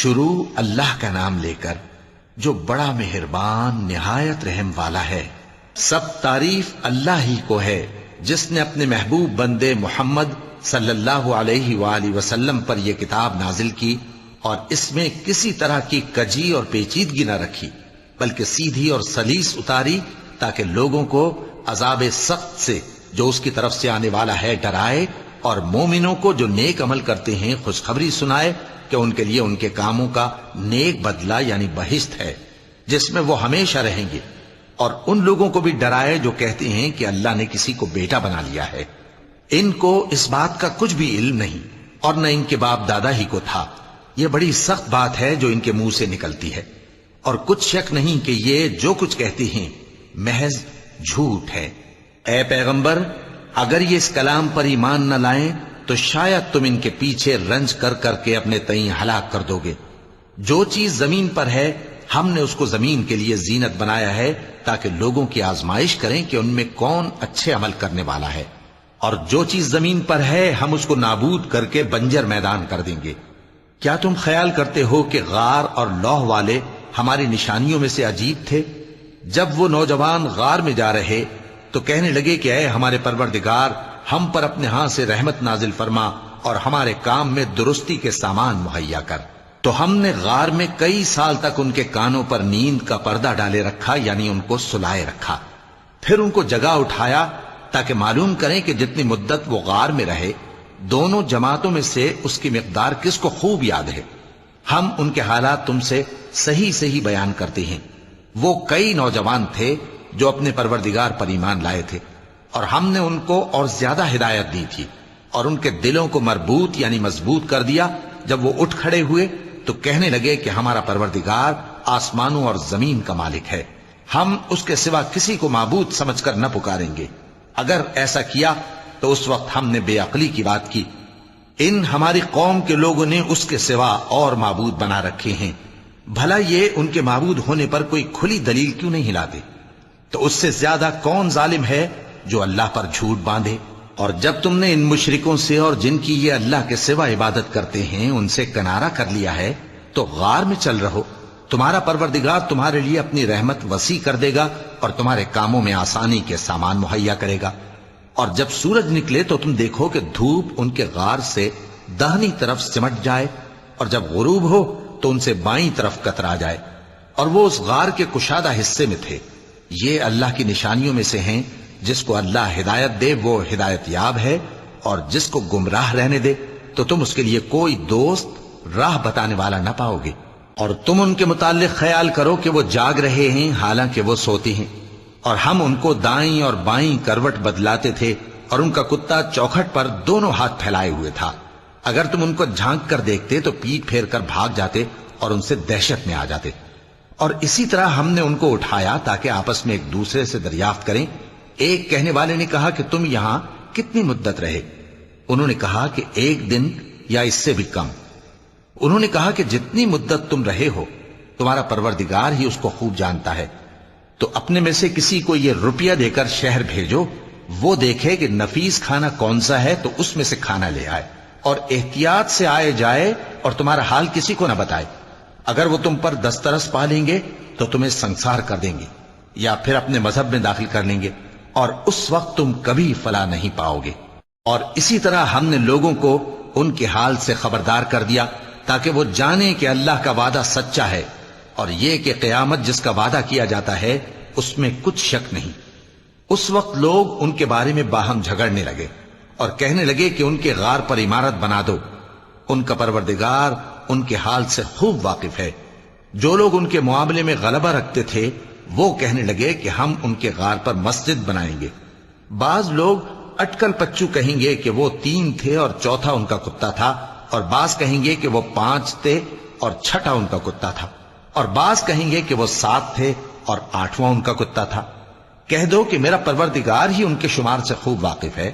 شروع اللہ کا نام لے کر جو بڑا مہربان نہایت رحم والا ہے۔ سب تعریف اللہ ہی کو ہے جس نے اپنے محبوب بندے محمد صلی اللہ علیہ وآلہ وسلم پر یہ کتاب نازل کی اور اس میں کسی طرح کی کجی اور پیچیدگی نہ رکھی، بلکہ سیدھی اور سلیس اتاری تاکہ لوگوں کو عذاب سخت سے جو اس کی طرف سے آنے والا ہے ڈرائے، اور مومنوں کو جو نیک عمل کرتے ہیں خوشخبری سنائے کہ ان کے لیے ان کے کاموں کا نیک بدلہ یعنی بہشت ہے جس میں وہ ہمیشہ رہیں گے، اور ان لوگوں کو بھی ڈرائے جو کہتے ہیں کہ اللہ نے کسی کو بیٹا بنا لیا ہے۔ ان کو اس بات کا کچھ بھی علم نہیں اور نہ ان کے باپ دادا ہی کو تھا۔ یہ بڑی سخت بات ہے جو ان کے منہ سے نکلتی ہے، اور کچھ شک نہیں کہ یہ جو کچھ کہتے ہیں محض جھوٹ ہے۔ اے پیغمبر، اگر یہ اس کلام پر ایمان نہ لائیں تو شاید تم ان کے پیچھے رنج کر کر کے اپنے تئیں ہلاک کر دو گے۔ جو چیز زمین پر ہے ہم نے اس کو زمین کے لیے زینت بنایا ہے تاکہ لوگوں کی آزمائش کریں کہ ان میں کون اچھے عمل کرنے والا ہے، اور جو چیز زمین پر ہے ہم اس کو نابود کر کے بنجر میدان کر دیں گے۔ کیا تم خیال کرتے ہو کہ غار اور لوح والے ہماری نشانیوں میں سے عجیب تھے؟ جب وہ نوجوان غار میں جا رہے تو کہنے لگے کہ اے ہمارے پروردگار، ہم پر اپنے ہاں سے رحمت نازل فرما اور ہمارے کام میں درستی کے سامان مہیا کر۔ تو ہم نے غار میں کئی سال تک ان کے کانوں پر نیند کا پردہ ڈالے رکھا، یعنی ان کو سلائے رکھا، پھر ان کو جگا اٹھایا تاکہ معلوم کریں کہ جتنی مدت وہ غار میں رہے دونوں جماعتوں میں سے اس کی مقدار کس کو خوب یاد ہے۔ ہم ان کے حالات تم سے صحیح صحیح بیان کرتے ہیں۔ وہ کئی نوجوان تھے جو اپنے پروردگار پر ایمان لائے تھے، اور ہم نے ان کو اور زیادہ ہدایت دی تھی، اور ان کے دلوں کو مربوط یعنی مضبوط کر دیا۔ جب وہ اٹھ کھڑے ہوئے تو کہنے لگے کہ ہمارا پروردگار آسمانوں اور زمین کا مالک ہے، ہم اس کے سوا کسی کو معبود سمجھ کر نہ پکاریں گے۔ اگر ایسا کیا تو اس وقت ہم نے بے عقلی کی بات کی۔ ان ہماری قوم کے لوگوں نے اس کے سوا اور معبود بنا رکھے ہیں، بھلا یہ ان کے معبود ہونے پر کوئی کھلی دلیل کیوں نہیں لاتے؟ تو اس سے زیادہ کون ظالم ہے جو اللہ پر جھوٹ باندھے؟ اور جب تم نے ان مشرکوں سے اور جن کی یہ اللہ کے سوا عبادت کرتے ہیں ان سے کنارہ کر لیا ہے تو غار میں چل رہو، تمہارا پروردگار تمہارے لیے اپنی رحمت وسیع کر دے گا اور تمہارے کاموں میں آسانی کے سامان مہیا کرے گا۔ اور جب سورج نکلے تو تم دیکھو کہ دھوپ ان کے غار سے داہنی طرف سمٹ جائے، اور جب غروب ہو تو ان سے بائیں طرف کترا جائے، اور وہ اس غار کے کشادہ حصے میں تھے۔ یہ اللہ کی نشانیوں میں سے ہیں، جس کو اللہ ہدایت دے وہ ہدایت یاب ہے، اور جس کو گمراہ رہنے دے تو تم اس کے لیے کوئی دوست راہ بتانے والا نہ پاؤ گے۔ اور تم ان کے متعلق خیال کرو کہ وہ جاگ رہے ہیں حالانکہ وہ سوتے ہیں، اور ہم ان کو دائیں اور بائیں کروٹ بدلاتے تھے، اور ان کا کتا چوکھٹ پر دونوں ہاتھ پھیلائے ہوئے تھا۔ اگر تم ان کو جھانک کر دیکھتے تو پیٹ پھیر کر بھاگ جاتے اور ان سے دہشت میں آ جاتے۔ اور اسی طرح ہم نے ان کو اٹھایا تاکہ آپس میں ایک دوسرے سے دریافت کریں۔ ایک کہنے والے نے کہا کہ تم یہاں کتنی مدت رہے؟ انہوں نے کہا کہ 1 دن یا اس سے بھی کم۔ انہوں نے کہا کہ جتنی مدت تم رہے ہو تمہارا پروردگار ہی اس کو خوب جانتا ہے، تو اپنے میں سے کسی کو یہ روپیہ دے کر شہر بھیجو، وہ دیکھے کہ نفیس کھانا کون سا ہے تو اس میں سے کھانا لے آئے، اور احتیاط سے آئے جائے اور تمہارا حال کسی کو نہ بتائے۔ اگر وہ تم پر دسترس پا لیں گے تو تمہیں سنسار کر دیں گے یا پھر اپنے مذہب میں داخل کر لیں گے، اور اس وقت تم کبھی فلاح نہیں پاؤ گے۔ اور اسی طرح ہم نے لوگوں کو ان کے حال سے خبردار کر دیا تاکہ وہ جانیں کہ اللہ کا وعدہ سچا ہے، اور یہ کہ قیامت جس کا وعدہ کیا جاتا ہے اس میں کچھ شک نہیں۔ اس وقت لوگ ان کے بارے میں باہم جھگڑنے لگے اور کہنے لگے کہ ان کے غار پر عمارت بنا دو۔ ان کا پروردگار ان کے حال سے خوب واقف ہے۔ جو لوگ ان کے معاملے میں غلبہ رکھتے تھے وہ کہنے لگے کہ ہم ان کے غار پر مسجد بنائیں گے۔ بعض لوگ اٹکل پچو کہیں گے کہ وہ 3 تھے اور چوتھا ان کا کتا تھا، اور بعض کہیں گے کہ وہ 5 تھے اور چھٹا ان کا کتا تھا، اور بعض کہیں گے کہ وہ 7 تھے اور 8واں ان کا کتا تھا۔ کہہ دو کہ میرا پروردگار ہی ان کے شمار سے خوب واقف ہے،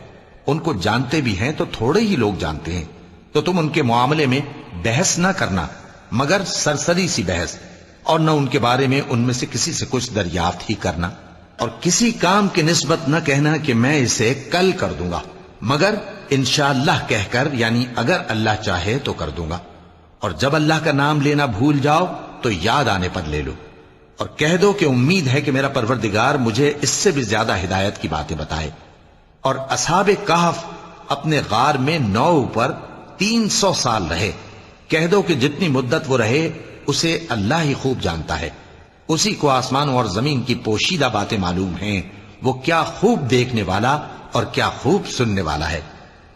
ان کو جانتے بھی ہیں تو تھوڑے ہی لوگ جانتے ہیں۔ تو تم ان کے معاملے میں بحث نہ کرنا مگر سرسری سی بحث، اور نہ ان کے بارے میں ان میں سے کسی سے کچھ دریافت ہی کرنا، اور کسی کام کی نسبت نہ کہنا کہ میں اسے کل کر دوں گا، مگر انشاءاللہ کہہ کر، یعنی اگر اللہ چاہے تو کر دوں گا۔ اور جب اللہ کا نام لینا بھول جاؤ تو یاد آنے پر لے لو، اور کہہ دو کہ امید ہے کہ میرا پروردگار مجھے اس سے بھی زیادہ ہدایت کی باتیں بتائے۔ اور اصحاب کہف اپنے غار میں 9 اوپر 300 سال رہے۔ کہہ دو کہ جتنی مدت وہ رہے اسے اللہ ہی خوب جانتا ہے، اسی کو آسمانوں اور زمین کی پوشیدہ باتیں معلوم ہیں، وہ کیا خوب دیکھنے والا اور کیا خوب سننے والا ہے۔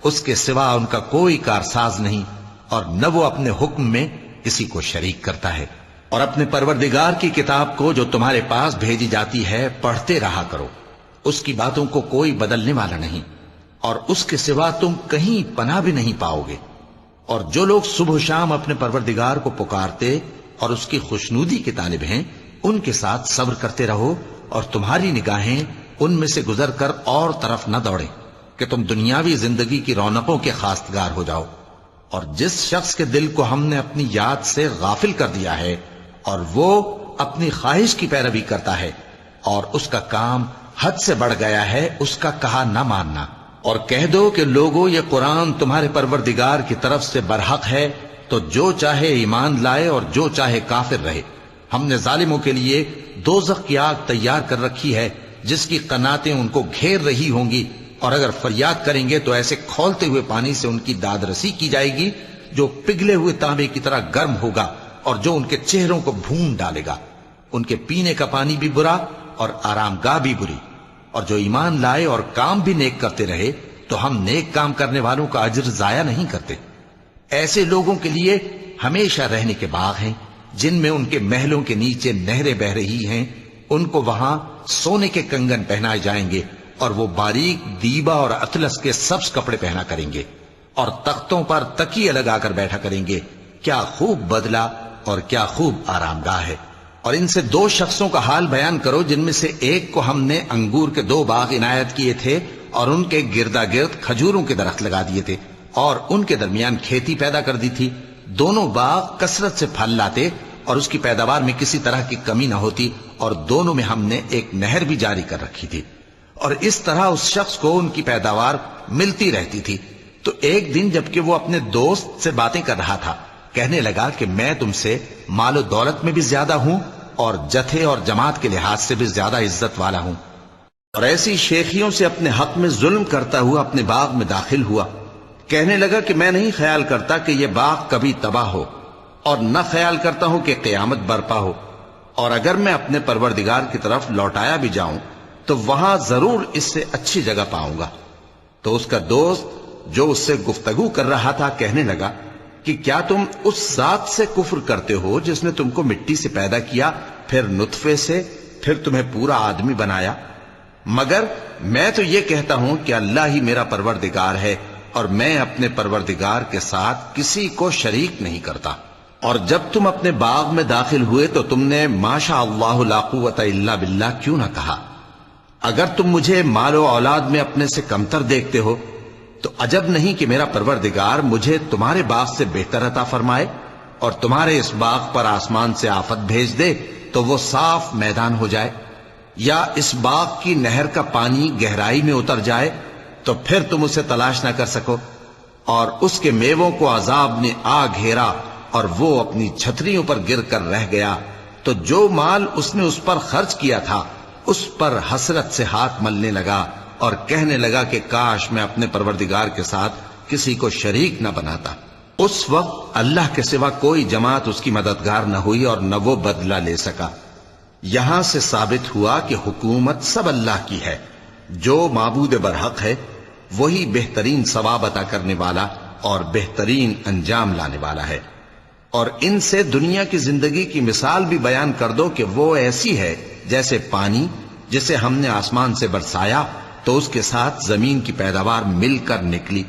اس کے سوا ان کا کوئی کارساز نہیں، اور نہ وہ اپنے حکم میں کسی کو شریک کرتا ہے۔ اور اپنے پروردگار کی کتاب کو جو تمہارے پاس بھیجی جاتی ہے پڑھتے رہا کرو، اس کی باتوں کو کوئی بدلنے والا نہیں، اور اس کے سوا تم کہیں پناہ بھی نہیں پاؤ گے۔ اور جو لوگ صبح و شام اپنے پروردگار کو پکارتے اور اس کی خوشنودی کے طالب ہیں، ان کے ساتھ صبر کرتے رہو، اور تمہاری نگاہیں ان میں سے گزر کر اور طرف نہ دوڑیں کہ تم دنیاوی زندگی کی رونقوں کے خواستگار ہو جاؤ۔ اور جس شخص کے دل کو ہم نے اپنی یاد سے غافل کر دیا ہے اور وہ اپنی خواہش کی پیروی کرتا ہے اور اس کا کام حد سے بڑھ گیا ہے، اس کا کہا نہ ماننا۔ اور کہہ دو کہ لوگو یہ قرآن تمہارے پروردگار کی طرف سے برحق ہے، تو جو چاہے ایمان لائے اور جو چاہے کافر رہے۔ ہم نے ظالموں کے لیے دوزخ کی آگ تیار کر رکھی ہے جس کی قناتیں ان کو گھیر رہی ہوں گی، اور اگر فریاد کریں گے تو ایسے کھولتے ہوئے پانی سے ان کی داد رسی کی جائے گی جو پگھلے ہوئے تانبے کی طرح گرم ہوگا اور جو ان کے چہروں کو بھون ڈالے گا۔ ان کے پینے کا پانی بھی برا اور آرام گاہ بھی بری۔ اور جو ایمان لائے اور کام بھی نیک کرتے رہے تو ہم نیک کام کرنے والوں کا اجر ضائع نہیں کرتے۔ ایسے لوگوں کے لیے ہمیشہ رہنے کے باغ ہیں جن میں ان کے محلوں کے نیچے نہریں بہ رہی ہیں، ان کو وہاں سونے کے کنگن پہنائے جائیں گے، اور وہ باریک دیبا اور اطلس کے سبز کپڑے پہنا کریں گے، اور تختوں پر تکیے لگا کر بیٹھا کریں گے۔ کیا خوب بدلہ اور کیا خوب آرام گاہ ہے۔ اور ان سے 2 شخصوں کا حال بیان کرو جن میں سے ایک کو ہم نے انگور کے 2 باغ عنایت کیے تھے اور ان کے گردا گرد کھجوروں کے درخت لگا دیے تھے اور ان کے درمیان کھیتی پیدا کر دی تھی۔ دونوں باغ کثرت سے پھل لاتے اور اس کی پیداوار میں کسی طرح کی کمی نہ ہوتی، اور دونوں میں ہم نے ایک نہر بھی جاری کر رکھی تھی، اور اس طرح اس شخص کو ان کی پیداوار ملتی رہتی تھی۔ تو ایک دن جبکہ وہ اپنے دوست سے باتیں کر رہا تھا، کہنے لگا کہ میں تم سے مال و دولت میں بھی زیادہ ہوں اور جتھے اور جماعت کے لحاظ سے بھی زیادہ عزت والا ہوں، اور ایسی شیخیوں سے اپنے حق میں ظلم کرتا ہوا اپنے باغ میں داخل ہوا۔ کہنے لگا کہ میں نہیں خیال کرتا کہ یہ باغ کبھی تباہ ہو، اور نہ خیال کرتا ہوں کہ قیامت برپا ہو، اور اگر میں اپنے پروردگار کی طرف لوٹایا بھی جاؤں تو وہاں ضرور اس سے اچھی جگہ پاؤں گا۔ تو اس کا دوست جو اس سے گفتگو کر رہا تھا کہنے لگا کہ کیا تم اس ذات سے کفر کرتے ہو جس نے تم کو مٹی سے پیدا کیا، پھر نطفے سے، پھر تمہیں پورا آدمی بنایا؟ مگر میں تو یہ کہتا ہوں کہ اللہ ہی میرا پروردگار ہے، اور میں اپنے پروردگار کے ساتھ کسی کو شریک نہیں کرتا۔ اور جب تم اپنے باغ میں داخل ہوئے تو تم نے ما شاء اللہ لا قوت الا باللہ کیوں نہ کہا؟ اگر تم مجھے مال و اولاد میں اپنے سے کمتر دیکھتے ہو تو عجب نہیں کہ میرا پروردگار مجھے تمہارے باغ سے بہتر عطا فرمائے، اور تمہارے اس باغ پر آسمان سے آفت بھیج دے تو وہ صاف میدان ہو جائے، یا اس باغ کی نہر کا پانی گہرائی میں اتر جائے تو پھر تم اسے تلاش نہ کر سکو، اور اس کے میووں کو عذاب نے آ گھیرا اور وہ اپنی چھتریوں پر گر کر رہ گیا، تو جو مال اس نے اس پر خرچ کیا تھا اس پر حسرت سے ہاتھ ملنے لگا اور کہنے لگا کہ کاش میں اپنے پروردگار کے ساتھ کسی کو شریک نہ بناتا۔ اس وقت اللہ کے سوا کوئی جماعت اس کی مددگار نہ ہوئی اور نہ وہ بدلہ لے سکا۔ یہاں سے ثابت ہوا کہ حکومت سب اللہ کی ہے، جو معبود برحق ہے وہی بہترین ثواب عطا کرنے والا اور بہترین انجام لانے والا ہے۔ اور ان سے دنیا کی زندگی کی مثال بھی بیان کر دو کہ وہ ایسی ہے جیسے پانی جسے ہم نے آسمان سے برسایا تو اس کے ساتھ زمین کی پیداوار مل کر نکلی،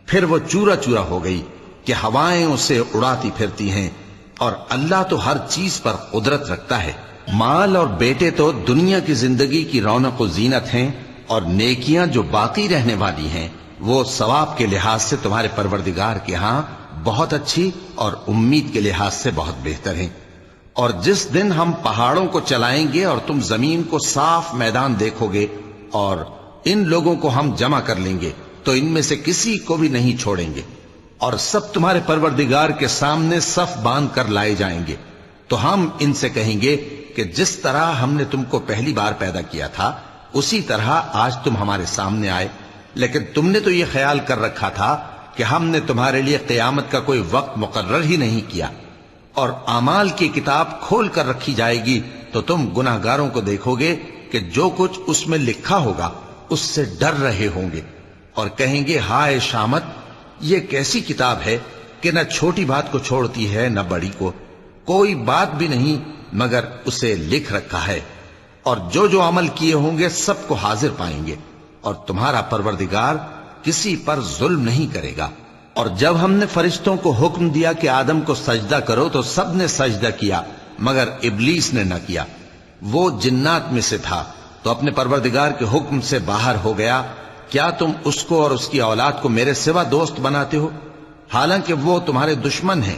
پھر وہ چورا چورا ہو گئی کہ ہوائیں اسے اڑاتی پھرتی ہیں، اور اللہ تو ہر چیز پر قدرت رکھتا ہے۔ مال اور بیٹے تو دنیا کی زندگی کی رونق و زینت ہیں، اور نیکیاں جو باقی رہنے والی ہیں وہ ثواب کے لحاظ سے تمہارے پروردگار کے ہاں بہت اچھی اور امید کے لحاظ سے بہت بہتر ہیں۔ اور جس دن ہم پہاڑوں کو چلائیں گے اور تم زمین کو صاف میدان دیکھو گے اور ان لوگوں کو ہم جمع کر لیں گے تو ان میں سے کسی کو بھی نہیں چھوڑیں گے، اور سب تمہارے پروردگار کے سامنے صف باندھ کر لائے جائیں گے، تو ہم ان سے کہیں گے کہ جس طرح ہم نے تم کو پہلی بار پیدا کیا تھا اسی طرح آج تم ہمارے سامنے آئے، لیکن تم نے تو یہ خیال کر رکھا تھا کہ ہم نے تمہارے لیے قیامت کا کوئی وقت مقرر ہی نہیں کیا، اور اعمال کی کتاب کھول کر رکھی جائے گی تو تم گناہگاروں کو دیکھو گے کہ جو کچھ اس میں لکھا ہوگا اس سے ڈر رہے ہوں گے، اور کہیں گے ہائے شامت، یہ کیسی کتاب ہے کہ نہ چھوٹی بات کو چھوڑتی ہے نہ بڑی کو، کوئی بات بھی نہیں مگر اسے لکھ رکھا ہے، اور جو جو عمل کیے ہوں گے سب کو حاضر پائیں گے، اور تمہارا پروردگار کسی پر ظلم نہیں کرے گا۔ اور جب ہم نے فرشتوں کو حکم دیا کہ آدم کو سجدہ کرو تو سب نے سجدہ کیا مگر ابلیس نے نہ کیا، وہ جنات میں سے تھا تو اپنے پروردگار کے حکم سے باہر ہو گیا۔ کیا تم اس کو اور اس کی اولاد کو میرے سوا دوست بناتے ہو، حالانکہ وہ تمہارے دشمن ہیں،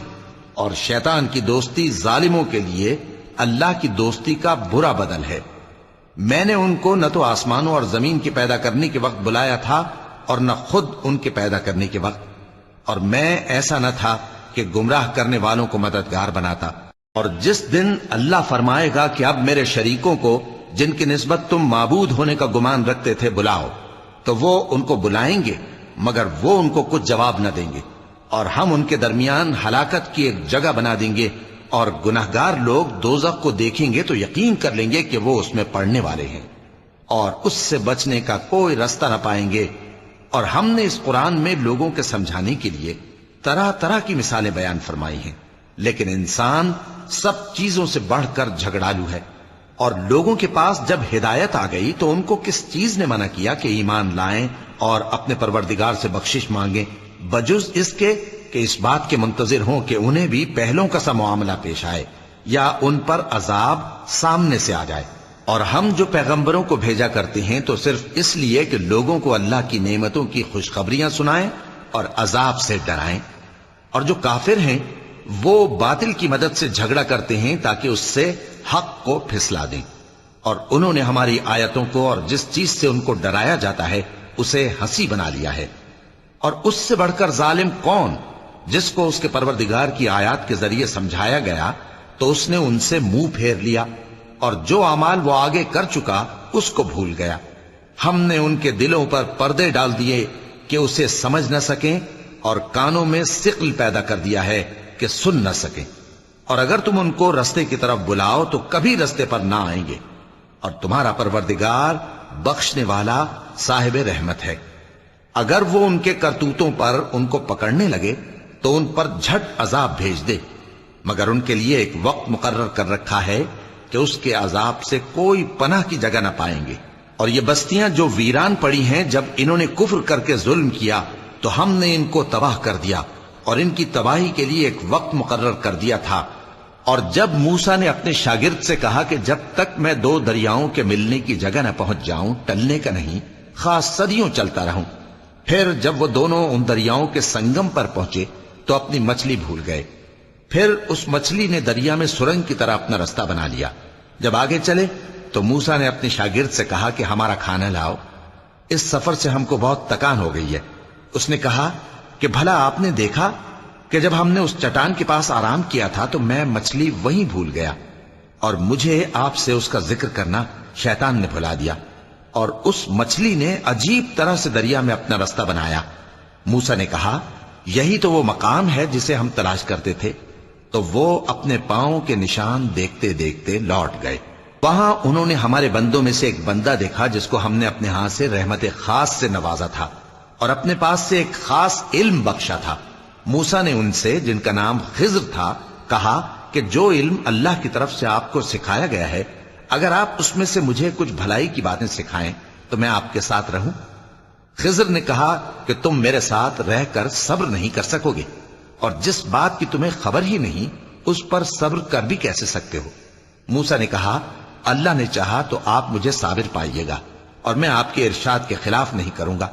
اور شیطان کی دوستی ظالموں کے لیے اللہ کی دوستی کا برا بدل ہے۔ میں نے ان کو نہ تو آسمانوں اور زمین کے پیدا کرنے کے وقت بلایا تھا اور نہ خود ان کے پیدا کرنے کے وقت، اور میں ایسا نہ تھا کہ گمراہ کرنے والوں کو مددگار بناتا۔ اور جس دن اللہ فرمائے گا کہ اب میرے شریکوں کو جن کی نسبت تم معبود ہونے کا گمان رکھتے تھے بلاؤ، تو وہ ان کو بلائیں گے مگر وہ ان کو کچھ جواب نہ دیں گے، اور ہم ان کے درمیان ہلاکت کی ایک جگہ بنا دیں گے، اور گناہگار لوگ دوزخ کو دیکھیں گے تو یقین کر لیں گے کہ وہ اس میں پڑنے والے ہیں، اور اس سے بچنے کا کوئی راستہ نہ پائیں گے۔ اور ہم نے اس قرآن میں لوگوں کے سمجھانے کے لیے طرح طرح کی مثالیں بیان فرمائی ہیں، لیکن انسان سب چیزوں سے بڑھ کر جھگڑالو ہے، اور لوگوں کے پاس جب ہدایت آ گئی تو ان کو کس چیز نے منع کیا کہ ایمان لائیں اور اپنے پروردگار سے بخشش مانگیں، بجز اس کے کہ اس بات کے منتظر ہوں کہ انہیں بھی پہلوں کا سا معاملہ پیش آئے یا ان پر عذاب سامنے سے آ جائے۔ اور ہم جو پیغمبروں کو بھیجا کرتے ہیں تو صرف اس لیے کہ لوگوں کو اللہ کی نعمتوں کی خوشخبریاں سنائیں اور عذاب سے ڈرائیں، اور جو کافر ہیں وہ باطل کی مدد سے جھگڑا کرتے ہیں تاکہ اس سے حق کو پھسلا دیں، اور انہوں نے ہماری آیتوں کو اور جس چیز سے ان کو ڈرایا جاتا ہے اسے ہنسی بنا لیا ہے۔ اور اس سے بڑھ کر ظالم کون، جس کو اس کے پروردگار کی آیات کے ذریعے سمجھایا گیا تو اس نے ان سے منہ پھیر لیا، اور جو اعمال وہ آگے کر چکا اس کو بھول گیا۔ ہم نے ان کے دلوں پر پردے ڈال دیے کہ اسے سمجھ نہ سکیں، اور کانوں میں ثقل پیدا کر دیا ہے کہ سن نہ سکیں، اور اگر تم ان کو رستے کی طرف بلاؤ تو کبھی رستے پر نہ آئیں گے، اور تمہارا پروردگار بخشنے والا صاحب رحمت ہے۔ اگر وہ ان کے کرتوتوں پر ان کو پکڑنے لگے تو ان پر جھٹ عذاب بھیج دے، مگر ان کے لیے ایک وقت مقرر کر رکھا ہے کہ اس کے عذاب سے کوئی پناہ کی جگہ نہ پائیں گے۔ اور یہ بستیاں جو ویران پڑی ہیں، جب انہوں نے کفر کر کے ظلم کیا تو ہم نے ان کو تباہ کر دیا، اور ان کی تباہی کے لیے ایک وقت مقرر کر دیا تھا۔ اور جب موسیٰ نے اپنے شاگرد سے کہا کہ جب تک میں دو دریاؤں کے ملنے کی جگہ نہ پہنچ جاؤں ٹلنے کا نہیں، خاص صدیوں چلتا رہوں، پھر جب وہ دونوں ان دریاؤں کے سنگم پر پہنچے تو اپنی مچھلی بھول گئے، پھر اس مچھلی نے دریا میں سرنگ کی طرح اپنا راستہ بنا لیا۔ جب آگے چلے تو موسیٰ نے اپنے شاگرد سے کہا کہ ہمارا کھانا لاؤ، اس سفر سے ہم کو بہت تکان ہو گئی ہے۔ اس نے کہا کہ بھلا آپ نے دیکھا کہ جب ہم نے اس چٹان کے پاس آرام کیا تھا تو میں مچھلی وہیں بھول گیا، اور مجھے آپ سے اس کا ذکر کرنا شیطان نے بھلا دیا، اور اس مچھلی نے عجیب طرح سے دریا میں اپنا راستہ بنایا۔ موسیٰ نے کہا یہی تو وہ مقام ہے جسے ہم تلاش کرتے تھے، تو وہ اپنے پاؤں کے نشان دیکھتے دیکھتے لوٹ گئے۔ وہاں انہوں نے ہمارے بندوں میں سے ایک بندہ دیکھا جس کو ہم نے اپنے ہاتھ سے رحمت خاص سے نوازا تھا اور اپنے پاس سے ایک خاص علم بخشا تھا۔ موسیٰ نے ان سے جن کا نام خضر تھا کہا کہ جو علم اللہ کی طرف سے آپ کو سکھایا گیا ہے، اگر آپ اس میں سے مجھے کچھ بھلائی کی باتیں سکھائیں تو میں آپ کے ساتھ رہوں۔ خضر نے کہا کہ تم میرے ساتھ رہ کر صبر نہیں کر سکو گے، اور جس بات کی تمہیں خبر ہی نہیں اس پر صبر کر بھی کیسے سکتے ہو؟ موسیٰ نے کہا اللہ نے چاہا تو آپ مجھے صابر پائیے گا، اور میں آپ کے ارشاد کے خلاف نہیں کروں گا۔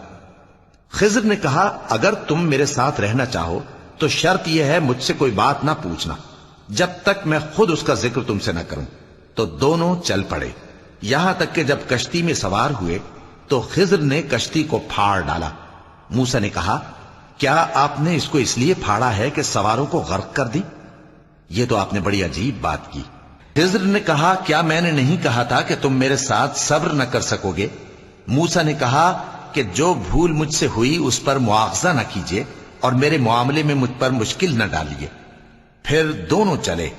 خضر نے کہا اگر تم میرے ساتھ رہنا چاہو تو شرط یہ ہے مجھ سے کوئی بات نہ پوچھنا جب تک میں خود اس کا ذکر تم سے نہ کروں۔ تو دونوں چل پڑے، یہاں تک کہ جب کشتی میں سوار ہوئے تو خضر نے کشتی کو پھاڑ ڈالا۔ موسیٰ نے کہا کیا آپ نے اس کو اس لیے پھاڑا ہے کہ سواروں کو غرق کر دی؟ یہ تو آپ نے بڑی عجیب بات کی۔ خضر نے کہا کیا میں نے نہیں کہا تھا کہ تم میرے ساتھ صبر نہ کر سکو گے؟ موسیٰ نے کہا کہ جو بھول مجھ سے ہوئی اس پر مواخذہ نہ کیجیے اور میرے معاملے میں مجھ پر مشکل نہ ڈالیے۔ پھر دونوں چلے،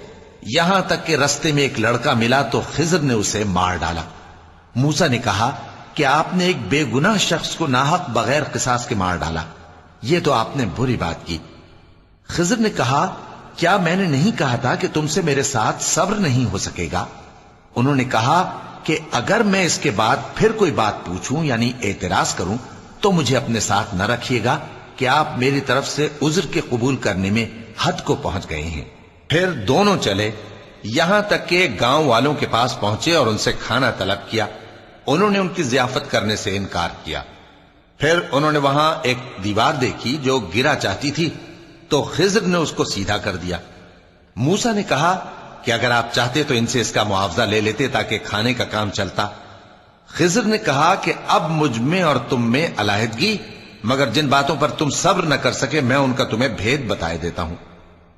یہاں تک کہ رستے میں ایک لڑکا ملا تو خضر نے اسے مار ڈالا۔ موسیٰ نے کہا کہ آپ نے ایک بے گناہ شخص کو ناحق بغیر قصاص کے مار ڈالا، یہ تو آپ نے بری بات کی۔ خضر نے کہا کیا میں نے نہیں کہا تھا کہ تم سے میرے ساتھ صبر نہیں ہو سکے گا؟ انہوں نے کہا کہ اگر میں اس کے بعد پھر کوئی بات پوچھوں یعنی اعتراض کروں تو مجھے اپنے ساتھ نہ رکھیے گا کہ آپ میری طرف سے عذر کے قبول کرنے میں حد کو پہنچ گئے ہیں۔ پھر دونوں چلے، یہاں تک کہ گاؤں والوں کے پاس پہنچے اور ان سے کھانا طلب کیا۔ انہوں نے ان کی ضیافت کرنے سے انکار کیا۔ پھر انہوں نے وہاں ایک دیوار دیکھی جو گرا چاہتی تھی تو خضر نے اس کو سیدھا کر دیا۔ موسیٰ نے کہا کہ اگر آپ چاہتے تو ان سے اس کا معاوضہ لے لیتے تاکہ کھانے کا کام چلتا۔ خضر نے کہا کہ اب مجھ میں اور تم میں علیحدگی، مگر جن باتوں پر تم صبر نہ کر سکے میں ان کا تمہیں بھید بتائے دیتا ہوں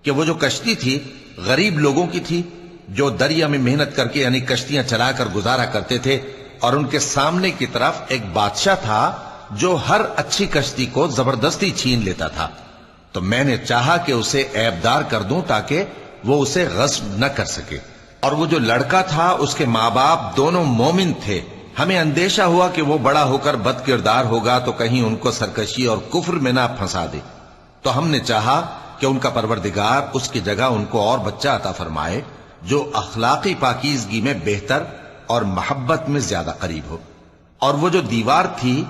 کہ وہ جو کشتی تھی غریب لوگوں کی تھی جو دریا میں محنت کر کے یعنی کشتیاں چلا کر گزارا کرتے تھے، اور ان کے سامنے کی طرف ایک بادشاہ تھا جو ہر اچھی کشتی کو زبردستی چھین لیتا تھا، تو میں نے چاہا کہ اسے عیبدار کر دوں تاکہ وہ اسے غصب نہ کر سکے۔ اور وہ جو لڑکا تھا اس کے ماں باپ دونوں مومن تھے، ہمیں اندیشہ ہوا کہ وہ بڑا ہو کر بد کردار ہوگا تو کہیں ان کو سرکشی اور کفر میں نہ پھنسا دے، تو ہم نے چاہا کہ ان کا پروردگار اس کی جگہ ان کو اور بچہ عطا فرمائے جو اخلاقی پاکیزگی میں بہتر اور محبت میں زیادہ قریب ہو۔ اور وہ جو دیوار تھی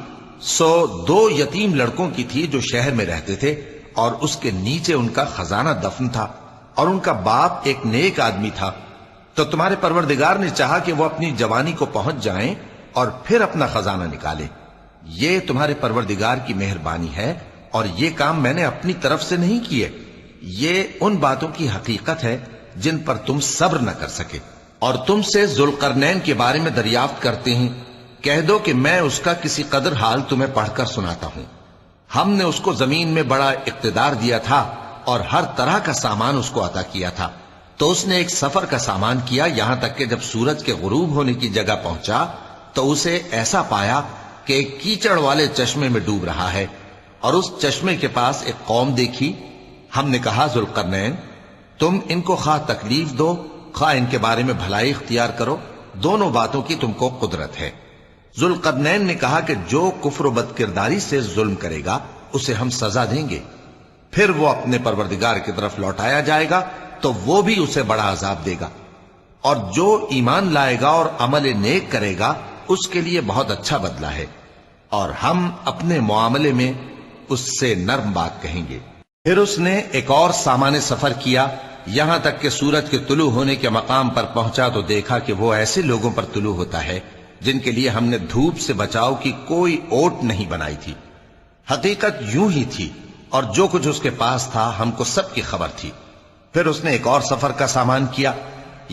سو 2 یتیم لڑکوں کی تھی جو شہر میں رہتے تھے، اور اس کے نیچے ان کا خزانہ دفن تھا، اور ان کا باپ ایک نیک آدمی تھا۔ تو تمہارے پروردگار نے چاہا کہ وہ اپنی جوانی کو پہنچ جائیں اور پھر اپنا خزانہ نکالے۔ یہ تمہارے پروردگار کی مہربانی ہے، اور یہ کام میں نے اپنی طرف سے نہیں کیے، یہ ان باتوں کی حقیقت ہے جن پر تم صبر نہ کر سکے۔ اور تم سے ذوالقرنین کے بارے میں دریافت کرتے ہیں، کہہ دو کہ میں اس کا کسی قدر حال تمہیں پڑھ کر سناتا ہوں۔ ہم نے اس کو زمین میں بڑا اقتدار دیا تھا اور ہر طرح کا سامان اس کو عطا کیا تھا، تو اس نے ایک سفر کا سامان کیا، یہاں تک کہ جب سورج کے غروب ہونے کی جگہ پہنچا تو اسے ایسا پایا کہ ایک کیچڑ والے چشمے میں ڈوب رہا ہے، اور اس چشمے کے پاس ایک قوم دیکھی۔ ہم نے کہا ذوالقرنین تم ان کو خواہ تکلیف دو خواہ ان کے بارے میں بھلائی اختیار کرو، دونوں باتوں کی تم کو قدرت ہے۔ ذوالقرنین نے کہا کہ جو کفر و بد کرداری سے ظلم کرے گا اسے ہم سزا دیں گے، پھر وہ اپنے پروردگار کی طرف لوٹایا جائے گا تو وہ بھی اسے بڑا عذاب دے گا، اور جو ایمان لائے گا اور عمل نیک کرے گا اس کے لیے بہت اچھا بدلہ ہے، اور ہم اپنے معاملے میں اس سے نرم بات کہیں گے۔ پھر اس نے ایک اور سامان سفر کیا، یہاں تک کہ سورج کے طلوع ہونے کے مقام پر پہنچا تو دیکھا کہ وہ ایسے لوگوں پر طلوع ہوتا ہے جن کے لیے ہم نے دھوپ سے بچاؤ کی کوئی اوٹ نہیں بنائی تھی۔ حقیقت یوں ہی تھی، اور جو کچھ اس کے پاس تھا ہم کو سب کی خبر تھی۔ پھر اس نے ایک اور سفر کا سامان کیا،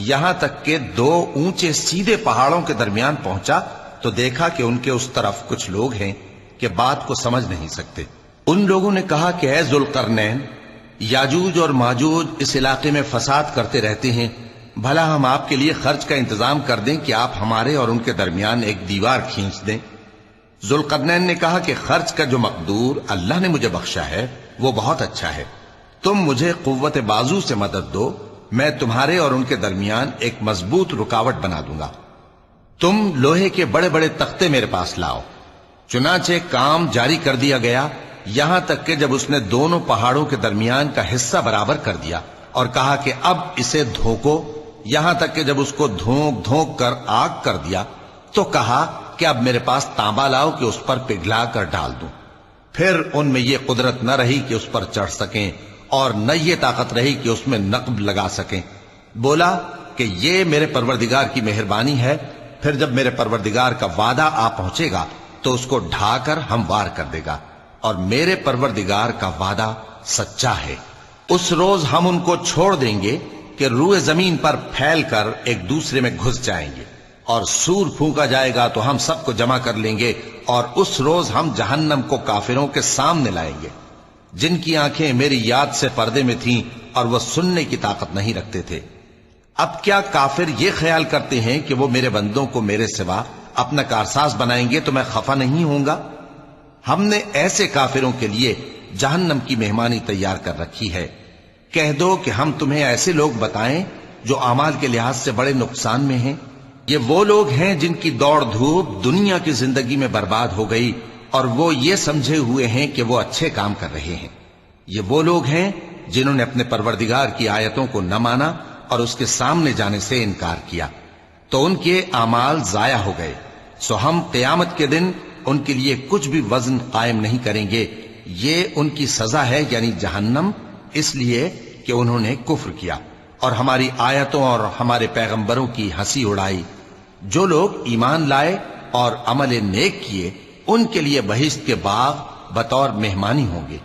یہاں تک کہ 2 اونچے سیدھے پہاڑوں کے درمیان پہنچا تو دیکھا کہ ان کے اس طرف کچھ لوگ ہیں کہ بات کو سمجھ نہیں سکتے۔ ان لوگوں نے کہا کہ اے ذوالقرنین، یاجوج اور ماجوج اس علاقے میں فساد کرتے رہتے ہیں، بھلا ہم آپ کے لیے خرچ کا انتظام کر دیں کہ آپ ہمارے اور ان کے درمیان ایک دیوار کھینچ دیں۔ ذوالقرنین نے کہا کہ خرچ کا جو مقدور اللہ نے مجھے بخشا ہے وہ بہت اچھا ہے، تم مجھے قوت بازو سے مدد دو، میں تمہارے اور ان کے درمیان ایک مضبوط رکاوٹ بنا دوں گا۔ تم لوہے کے بڑے بڑے تختے میرے پاس لاؤ۔ چنانچہ کام جاری کر دیا گیا، یہاں تک کہ جب اس نے دونوں پہاڑوں کے درمیان کا حصہ برابر کر دیا اور کہا کہ اب اسے دھوکو، یہاں تک کہ جب اس کو دھونک دھونک کر آگ کر دیا تو کہا کہ اب میرے پاس تانبا لاؤ کہ اس پر پگھلا کر ڈال دوں۔ پھر ان میں یہ قدرت نہ رہی کہ اس پر چڑھ سکیں، اور نہ یہ طاقت رہی کہ اس میں نقب لگا سکیں۔ بولا کہ یہ میرے پروردگار کی مہربانی ہے، پھر جب میرے پروردگار کا وعدہ آ پہنچے گا تو اس کو ڈھا کر ہموار کر دے گا، اور میرے پروردگار کا وعدہ سچا ہے۔ اس روز ہم ان کو چھوڑ دیں گے کہ روئے زمین پر پھیل کر ایک دوسرے میں گھس جائیں گے، اور سور پھونکا جائے گا تو ہم سب کو جمع کر لیں گے، اور اس روز ہم جہنم کو کافروں کے سامنے لائیں گے۔ جن کی آنکھیں میری یاد سے پردے میں تھیں اور وہ سننے کی طاقت نہیں رکھتے تھے۔ اب کیا کافر یہ خیال کرتے ہیں کہ وہ میرے بندوں کو میرے سوا اپنا کارساز بنائیں گے تو میں خفا نہیں ہوں گا؟ ہم نے ایسے کافروں کے لیے جہنم کی مہمانی تیار کر رکھی ہے۔ کہہ دو کہ ہم تمہیں ایسے لوگ بتائیں جو اعمال کے لحاظ سے بڑے نقصان میں ہیں۔ یہ وہ لوگ ہیں جن کی دوڑ دھوپ دنیا کی زندگی میں برباد ہو گئی اور وہ یہ سمجھے ہوئے ہیں کہ وہ اچھے کام کر رہے ہیں۔ یہ وہ لوگ ہیں جنہوں نے اپنے پروردگار کی آیتوں کو نہ مانا اور اس کے سامنے جانے سے انکار کیا، تو ان کے اعمال ضائع ہو گئے۔ سو ہم قیامت کے دن ان کے لیے کچھ بھی وزن قائم نہیں کریں گے۔ یہ ان کی سزا ہے، یعنی جہنم، اس لیے کہ انہوں نے کفر کیا اور ہماری آیتوں اور ہمارے پیغمبروں کی ہنسی اڑائی۔ جو لوگ ایمان لائے اور عمل نیک کیے ان کے لیے بہشت کے باغ بطور مہمانی ہوں گے،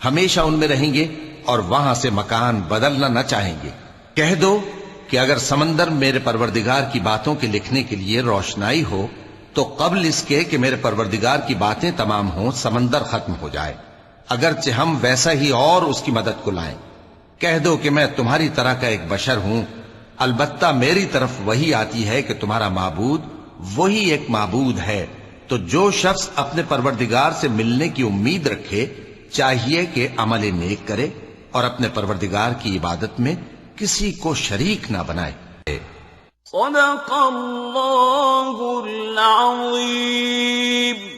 ہمیشہ ان میں رہیں گے اور وہاں سے مکان بدلنا نہ چاہیں گے۔ کہہ دو کہ اگر سمندر میرے پروردگار کی باتوں کے لکھنے کے لیے روشنائی ہو تو قبل اس کے کہ میرے پروردگار کی باتیں تمام ہوں سمندر ختم ہو جائے، اگرچہ ہم ویسا ہی اور اس کی مدد کو لائیں۔ کہہ دو کہ میں تمہاری طرح کا ایک بشر ہوں، البتہ میری طرف وہی آتی ہے کہ تمہارا معبود وہی ایک معبود ہے۔ تو جو شخص اپنے پروردگار سے ملنے کی امید رکھے چاہیے کہ عمل نیک کرے اور اپنے پروردگار کی عبادت میں کسی کو شریک نہ بنائے۔ صدق اللہ العظیم۔